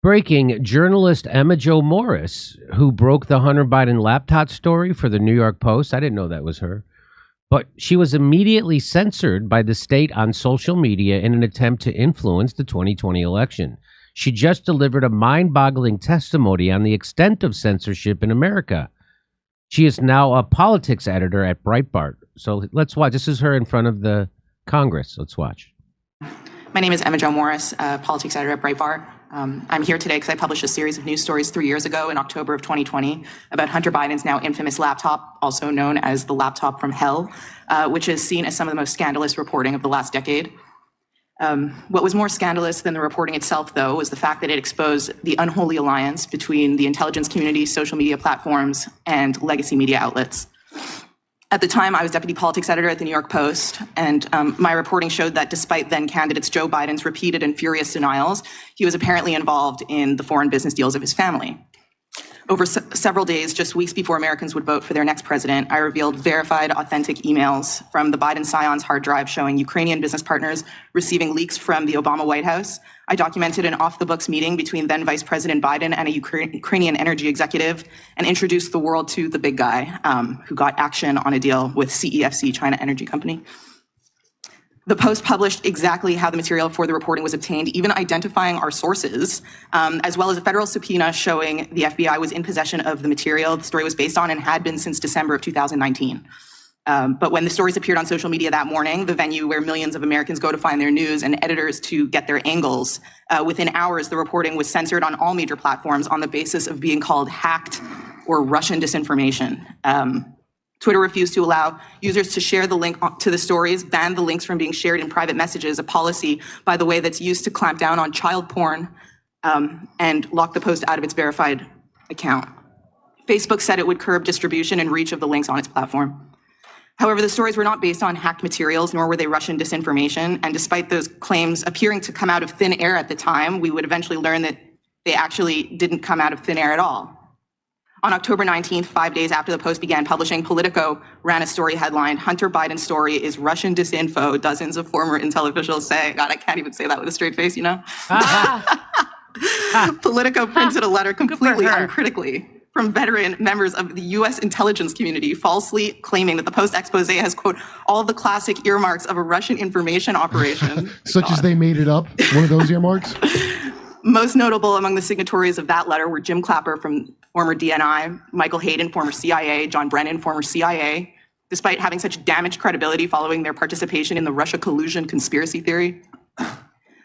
Breaking, journalist Emma Jo Morris, who broke the Hunter Biden laptop story for the New York Post. I didn't know that was her. But she was immediately censored by the state on social media in an attempt to influence the 2020 election. She just delivered a mind-boggling testimony on the extent of censorship in America. She is now a politics editor at Breitbart. So let's watch. This is her in front of the Congress. Let's watch. My name is Emma Jo Morris, politics editor at Breitbart. I'm here today because I published a series of news stories 3 years ago in October of 2020 about Hunter Biden's now infamous laptop, also known as the laptop from hell, which is seen as some of the most scandalous reporting of the last decade. What was more scandalous than the reporting itself, though, was the fact that it exposed the unholy alliance between the intelligence community, social media platforms, and legacy media outlets. At the time, I was deputy politics editor at the New York Post, and my reporting showed that despite then candidates Joe Biden's repeated and furious denials, he was apparently involved in the foreign business deals of his family. Over several days, just weeks before Americans would vote for their next president, I revealed verified, authentic emails from the Biden Scion's hard drive showing Ukrainian business partners receiving leaks from the Obama White House. I documented an off-the-books meeting between then Vice President Biden and a Ukrainian energy executive and introduced the world to the big guy who got action on a deal with CEFC, China Energy Company. The Post published exactly how the material for the reporting was obtained, even identifying our sources, as well as a federal subpoena showing the FBI was in possession of the material the story was based on and had been since December of 2019. But when the stories appeared on social media that morning, the venue where millions of Americans go to find their news and editors to get their angles, within hours, the reporting was censored on all major platforms on the basis of being called hacked or Russian disinformation. Twitter refused to allow users to share the link to the stories, banned the links from being shared in private messages, a policy, by the way, that's used to clamp down on child porn, and locked the Post out of its verified account. Facebook said it would curb distribution and reach of the links on its platform. However, the stories were not based on hacked materials, nor were they Russian disinformation. And despite those claims appearing to come out of thin air at the time, we would eventually learn that they actually didn't come out of thin air at all. On October 19th, 5 days after the Post began publishing, Politico ran a story headlined, "Hunter Biden's story is Russian disinfo, dozens of former intel officials say." God, I can't even say that with a straight face, you know? Politico printed a letter completely uncritically from veteran members of the U.S. intelligence community, falsely claiming that the Post expose has, quote, all the classic earmarks of a Russian information operation. Such as they made it up, one of those earmarks? Most notable among the signatories of that letter were Jim Clapper from former DNI, Michael Hayden, former CIA, John Brennan, former CIA, despite having such damaged credibility following their participation in the Russia collusion conspiracy theory.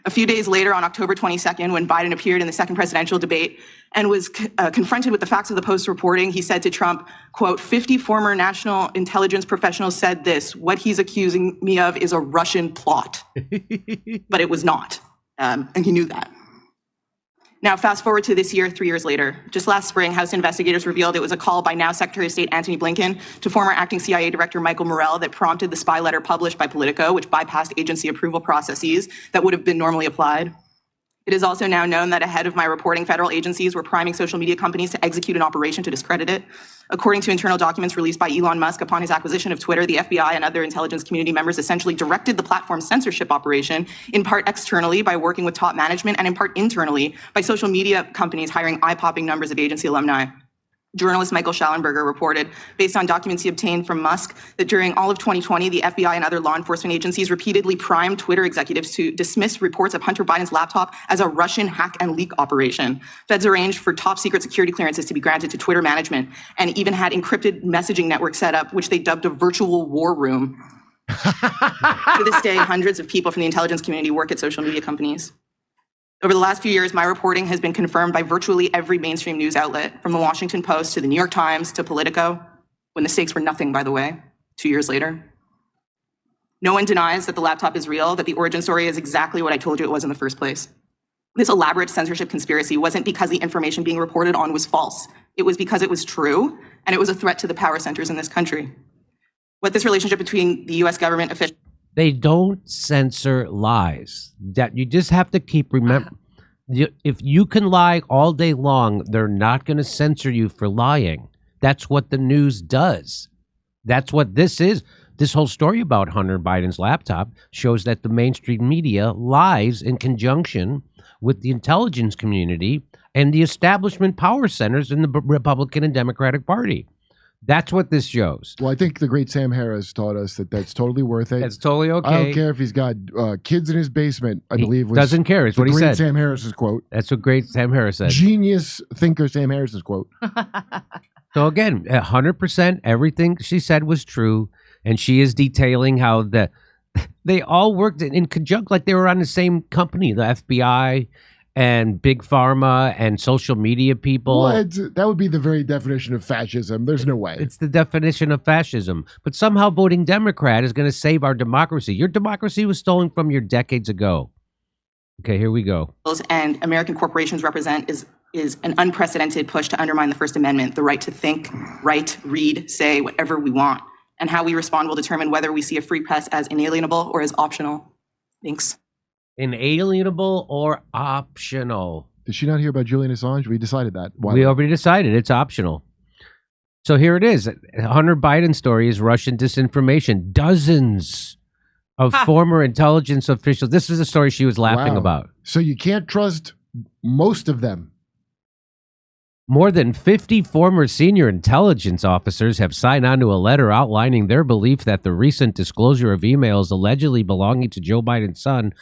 A few days later, on October 22nd, when Biden appeared in the second presidential debate and was confronted with the facts of the Post reporting, he said to Trump, quote, 50 former national intelligence professionals said this, what he's accusing me of is a Russian plot. But it was not, and he knew that. Now, fast forward to this year, 3 years later. Just last spring, House investigators revealed it was a call by now Secretary of State Antony Blinken to former acting CIA Director Michael Morell that prompted the spy letter published by Politico, which bypassed agency approval processes that would have been normally applied. It is also now known that ahead of my reporting, federal agencies were priming social media companies to execute an operation to discredit it. According to internal documents released by Elon Musk upon his acquisition of Twitter, the FBI and other intelligence community members essentially directed the platform's censorship operation, in part externally by working with top management and in part internally by social media companies hiring eye-popping numbers of agency alumni. Journalist Michael Schallenberger reported, based on documents he obtained from Musk, that during all of 2020, the FBI and other law enforcement agencies repeatedly primed Twitter executives to dismiss reports of Hunter Biden's laptop as a Russian hack and leak operation. Feds arranged for top secret security clearances to be granted to Twitter management and even had encrypted messaging networks set up, which they dubbed a virtual war room. To this day, hundreds of people from the intelligence community work at social media companies. Over the last few years, my reporting has been confirmed by virtually every mainstream news outlet, from the Washington Post to the New York Times to Politico, when the stakes were nothing, by the way, 2 years later. No one denies that the laptop is real, that the origin story is exactly what I told you it was in the first place. This elaborate censorship conspiracy wasn't because the information being reported on was false. It was because it was true, and it was a threat to the power centers in this country. What this relationship between the U.S. government officials... They don't censor lies. That you just have to keep remember. If you can lie all day long, they're not going to censor you for lying. That's what the news does. That's what this is. this whole story about Hunter Biden's laptop shows that the mainstream media lies in conjunction with the intelligence community and the establishment power centers in the Republican and Democratic Party. That's what this shows. Well, I think the great Sam Harris taught us that that's totally worth it. That's totally okay. I don't care if he's got kids in his basement, I believe. Doesn't care. It's what he said. Sam Harris's quote. That's what great Sam Harris said. Genius thinker Sam Harris's quote. So again, 100% everything she said was true. And she is detailing how they all worked in conjunction, like they were on the same company, the FBI and Big Pharma and social media people. What? That would be the very definition of fascism. There's no way. It's the definition of fascism. But somehow voting Democrat is going to save our democracy. Your democracy was stolen from you decades ago. Okay, here we go. And American corporations represent is an unprecedented push to undermine the First Amendment, the right to think, write, read, say whatever we want. And how we respond will determine whether we see a free press as inalienable or as optional. Thanks. Inalienable or optional? Did she not hear about Julian Assange? We decided that. We already decided it's optional. So here it is. Hunter Biden's story is Russian disinformation. Dozens of former intelligence officials. This is the story she was laughing about. So you can't trust most of them. More than 50 former senior intelligence officers have signed on to a letter outlining their belief that the recent disclosure of emails allegedly belonging to Joe Biden's son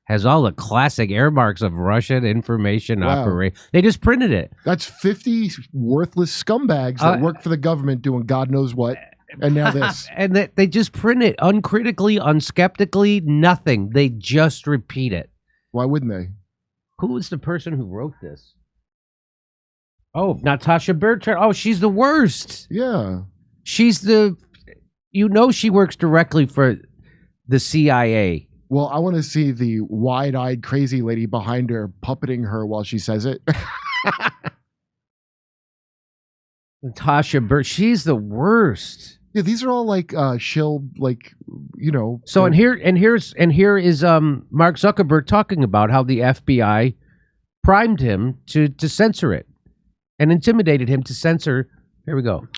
has all the classic earmarks of Russian information operation. They just printed it. That's 50 worthless scumbags that work for the government doing God knows what. And now this. And they just print it uncritically, unskeptically, nothing. They just repeat it. Why wouldn't they? Who is the person who wrote this? Oh, Natasha Bertrand. Oh, she's the worst. Yeah. She's she works directly for the CIA. Well, I want to see the wide-eyed crazy lady behind her puppeting her while she says it. Natasha she's the worst. Yeah, these are all like shill, like, you know. So and here is Mark Zuckerberg talking about how the FBI primed him to censor it and intimidated him to censor. Here we go.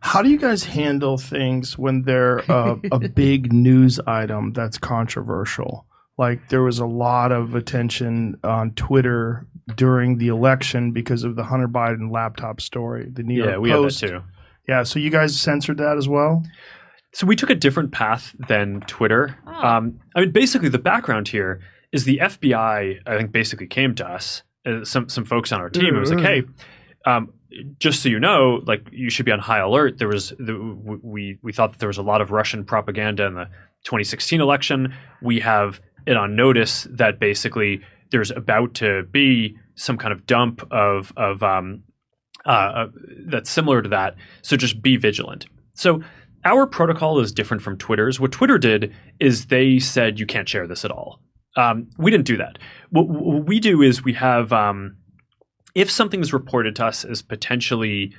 How do you guys handle things when they're a big news item that's controversial? Like there was a lot of attention on Twitter during the election because of the Hunter Biden laptop story. The New York Post. We had that too. Yeah, so you guys censored that as well? So we took a different path than Twitter. I mean, basically the background here is the FBI, I think, basically came to us, some folks on our team, and was like, hey, just so you know, like you should be on high alert. There was we thought that there was a lot of Russian propaganda in the 2016 election. We have it on notice that basically there's about to be some kind of dump of that's similar to that. So just be vigilant. So our protocol is different from Twitter's. What Twitter did is they said you can't share this at all. We didn't do that. What we do is we have if something is reported to us as potentially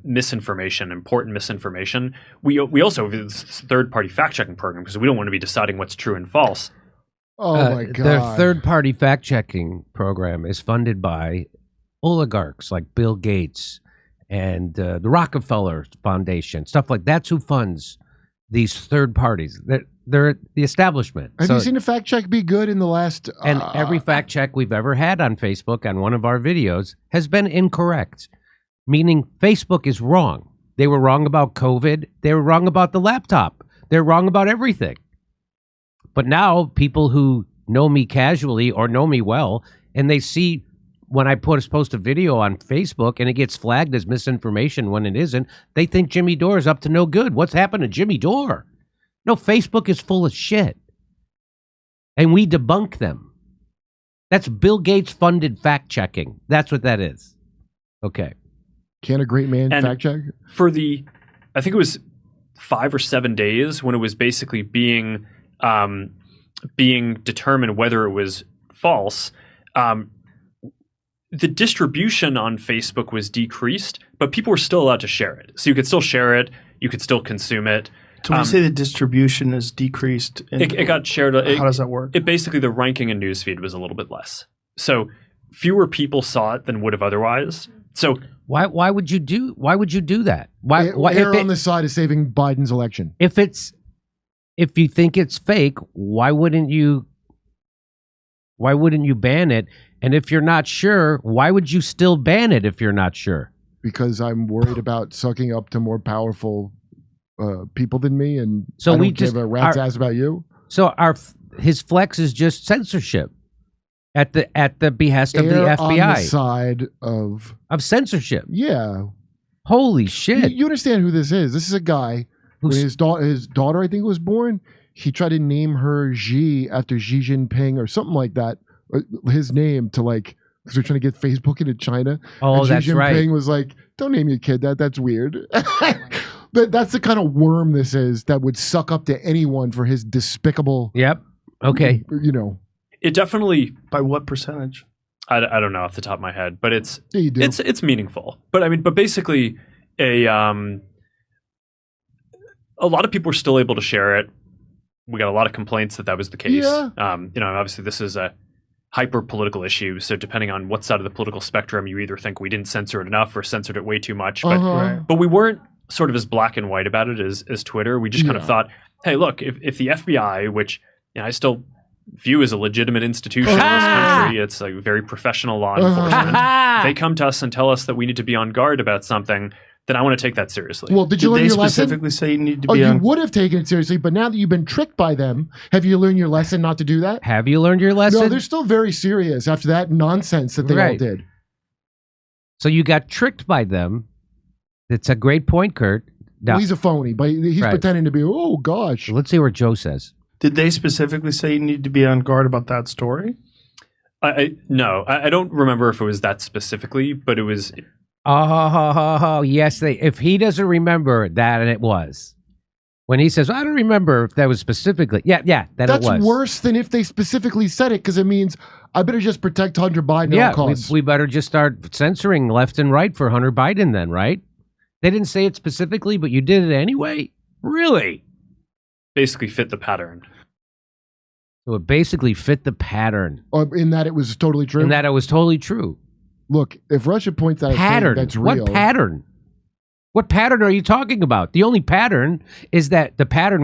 misinformation, important misinformation, we also have this third-party fact-checking program because we don't want to be deciding what's true and false. Oh, my God. Their third-party fact-checking program is funded by oligarchs like Bill Gates and the Rockefeller Foundation, stuff like that's who funds these third parties. They're the establishment. Have you seen a fact check be good in the last? And every fact check we've ever had on Facebook on one of our videos has been incorrect, meaning Facebook is wrong. They were wrong about COVID. They were wrong about the laptop. They're wrong about everything. But now people who know me casually or know me well, and they see when I post a video on Facebook and it gets flagged as misinformation when it isn't, they think Jimmy Dore is up to no good. What's happened to Jimmy Dore? No, Facebook is full of shit. And we debunk them. That's Bill Gates funded fact checking. That's what that is. Okay. Can a great man And fact check? For I think it was 5 or 7 days when it was basically being determined whether it was false. The distribution on Facebook was decreased, but people were still allowed to share it. So you could still share it. You could still consume it. So when you say the distribution is decreased, it got shared. How does that work? It basically, the ranking in newsfeed was a little bit less. So fewer people saw it than would have otherwise. So why would you do that? Why Err if on the side of saving Biden's election. if it's if you think it's fake, why wouldn't you ban it? And if you're not sure, why would you still ban it if you're not sure? Because I'm worried about sucking up to more powerful people than me, and So I don't we give just a rat's ass about you. So his flex is just censorship at the behest of the Err on the FBI side of censorship. yeah. Holy shit! You understand who this is? This is a guy when Who's- his daughter, I think, was born. He tried to name her Xi after Xi Jinping or something like that. His name to like because they're trying to get Facebook into China. Oh, and that's Xi Jinping right. was like, "Don't name your kid that. That's weird." But that's the kind of worm this is that would suck up to anyone for his despicable. Yep. Okay. You know. It definitely. By what percentage? I don't know off the top of my head, but it's Yeah, you do. it's meaningful. But I mean, but basically, a lot of people were still able to share it. We got a lot of complaints that was the case. Yeah. Obviously this is a hyper political issue. So depending on what side of the political spectrum, you either think we didn't censor it enough or censored it way too much. But Uh-huh. but we weren't sort of as black and white about it as Twitter. We just kind of Yeah. thought, hey, look, if the FBI, which I still view as a legitimate institution in this country, it's like very professional law enforcement. They come to us and tell us that we need to be on guard about something, then I want to take that seriously. Well, did you Did learn they your lesson? specifically say you need to Oh, be you on? would have taken it seriously, but now that you've been tricked by them, have you learned your lesson not to do that? Have you learned your lesson? No, they're still very serious after that nonsense that they all Right. did. So you got tricked by them. It's a great point, Kurt. Now, Well, he's a phony, but he's Right. pretending to be, oh, gosh. let's see what Joe says. Did they specifically say you need to be on guard about that story? No, I don't remember if it was that specifically, but it was. Oh, yes. If he doesn't remember that, and it was. When he says, I don't remember if that was specifically. Yeah, that That's it was. worse than if they specifically said it, because it means I better just protect Hunter Biden at all costs. we better just start censoring left and right for Hunter Biden then, right? They didn't say it specifically, but you did it anyway? Really? Basically fit the pattern. So it basically fit the pattern. In that it was totally true. And that it was totally true. Look, if Russia points out a thing Pattern. that's real. What pattern? What pattern are you talking about? The only pattern is that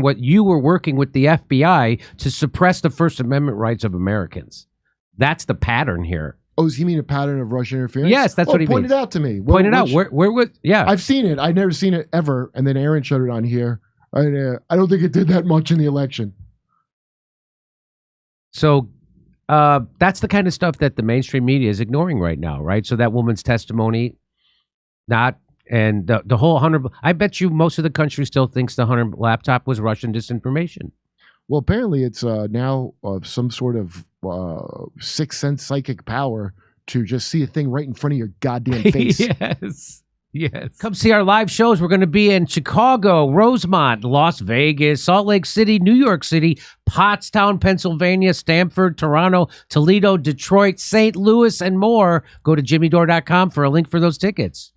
what you were working with the FBI to suppress the First Amendment rights of Americans. That's the pattern here. Oh, does he mean a pattern of Russian interference? Yes, that's what he Point means. it out to me. Point it out. Which- Where was? Yeah. I've seen it. I've never seen it ever. And then Aaron showed it on here. I don't think it did that much in the election. So that's the kind of stuff that the mainstream media is ignoring right now, right? So that woman's testimony, and the whole Hunter. I bet you most of the country still thinks the Hunter laptop was Russian disinformation. Well, apparently it's now some sort of sixth sense psychic power to just see a thing right in front of your goddamn face. Yes. Come see our live shows. We're going to be in Chicago, Rosemont, Las Vegas, Salt Lake City, New York City, Pottstown, Pennsylvania, Stamford, Toronto, Toledo, Detroit, St. Louis, and more. Go to jimmydore.com for a link for those tickets.